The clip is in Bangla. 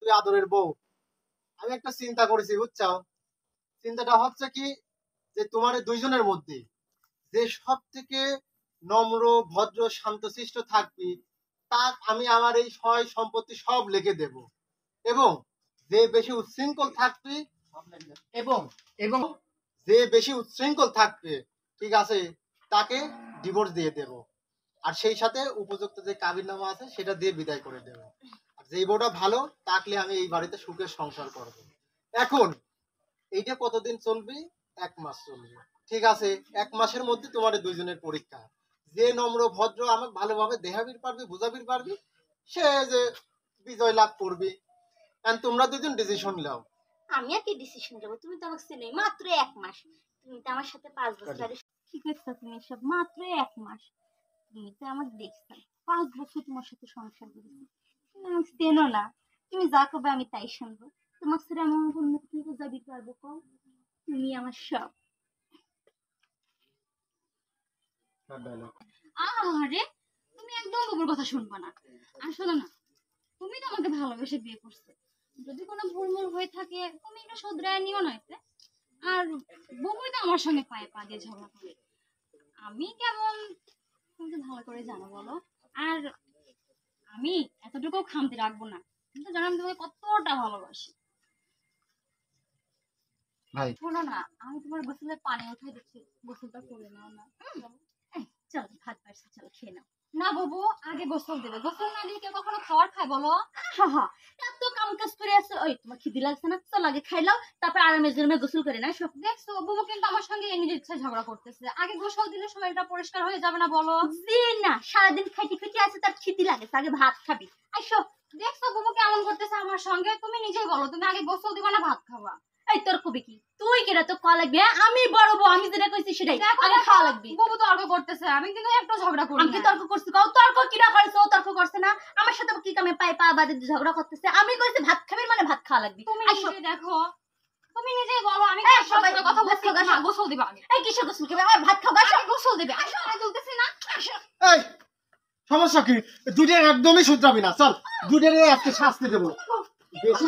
তুই আদরের বউ। আমি একটা চিন্তা করেছি বুঝছো, চিন্তাটা হচ্ছে কি যে তোমার দুইজনের মধ্যে যে সব থেকে নম্র ভদ্র শান্তশিষ্ট থাকবি তার আমি আমার এই সয় সম্পত্তি সব লিখে দেব, এবং যে বেশি উচ্ছৃঙ্খল থাকবি এবং এবং যে বেশি উচ্ছৃঙ্খল থাকবে ঠিক আছে তাকে ডিভোর্স দিয়ে দেব, আর সেই সাথে উপযুক্ত যে কাবিননামা আছে সেটা দিয়ে বিদায় করে দেব। আর যেই বউটা ভালো থাকলে আমি এই বাড়িতে সুখের সংসার করব। এখন এইটা কতদিন চলবে? 1 মাস চলবে, ঠিক আছে? 1 মাসের মধ্যে তোমাদের দুইজনের পরীক্ষা। যে নম্র ভদ্র আমাকে ভালোভাবে দেখাবির পারবি বুঝাবির পারবি সে যে বিজয় লাভ করবি। আর তোমরা দুজন ডিসিশন নাও। আমি আর কি ডিসিশন নেব? তুমি তো আমাকে চেনোই, মাত্র 1 মাস। তুমি তো আমার সাথে 5 বছর আগে কি করছো? তুমি এসব মাত্র 1 মাস। তুমি তো আমাকে দেখছো 5 বছর তোমার সাথে সংসার করেছি, তুমি আমাকে চেনো না। তুমি যা করবে আমি তাই শুনবো। তোমার সাথে আমার অন্য কি যাবি পারবো কম? তুমি আমার সব। আরে তুমি একদম বাবুর কথা শুনবা না। আসলে না, তুমি তো আমাকে ভালোবেসে বিয়ে করছো। যদি কোনো ভুলমুল হয়ে থাকে তুমি এটা শুধরায় নিও না এতে। আর বউই তো আমার সঙ্গে পায়ে পা দিয়ে ঝগড়া করে। আমি কেমন তুমি তো ভালো করে জানো বলো। আর আমি এতটুকু খামতি রাখবো না, কিন্তু জানো আমি তোমাকে কতটা ভালোবাসি। ভাই শোনো না, আমি তোমার গোসলের পানি উঠাই দিচ্ছি, গোসলটা করে নাও না। চল ভাত পারছি, চল খেয়ে নাও। না বাবু, আগে গোসল দেবে। গোসল না দিয়ে কেউ কখনো খাবার খায় বলো? হ্যাঁ, এত কাম কাজ করে আছে। ওই তোমার খিদে লাগছে না? চল আগে খাইলাও, তারপর আরামে জন্য গোসল করে না। সব দেখছো বাবু কিন্তু আমার সঙ্গে নিজের ইচ্ছা ঝগড়া করতেছে। আগে গোসল দিলে শরীরটা পরিষ্কার হয়ে যাবে না বলো? জি না, সারাদিন খাইতে খাইতে আছে, তার খিদে লাগেছে, আগে ভাত খাবি। আইসো, দেখছো বাবু কেমন করতেছে আমার সঙ্গে? তুমি নিজেই বলো, তুমি আগে গোসল দিবা না ভাত খাবা? এই তোর কবি কি? তুই কেটা তো খাওয়া লাগবে? আমি বড় বউ, আমি যেটা কইছি সেটাই আগে খাওয়া লাগবে। বাবু তর্ক করতেছে, আমি কিন্তু একটু ঝগড়া করি। আমি কি তর্ক করছি? কও তর্ক কিরা করেছে? ও তর্ক করছে না। আমার সাথে কি কামে পায় পা বাদে ঝগড়া করতেছে? আমি কইছি ভাত খাবি মানে ভাত খাওয়া লাগবে। তুমি নিজে দেখো, তুমি নিজেই বলো। আমি সবাই কথা বলছি না, গোসল দিবা আগে। এই কিসের গোসল দিবা? আমার ভাত খাবা, আগে গোসল দিবে। আসো, আমি বলতেছি না। আসো। এই সমস্যা কি? দুইটার একদমই শুধরাবি না, চল দুইটারে আজকে শাস্তি দেবো। বেশি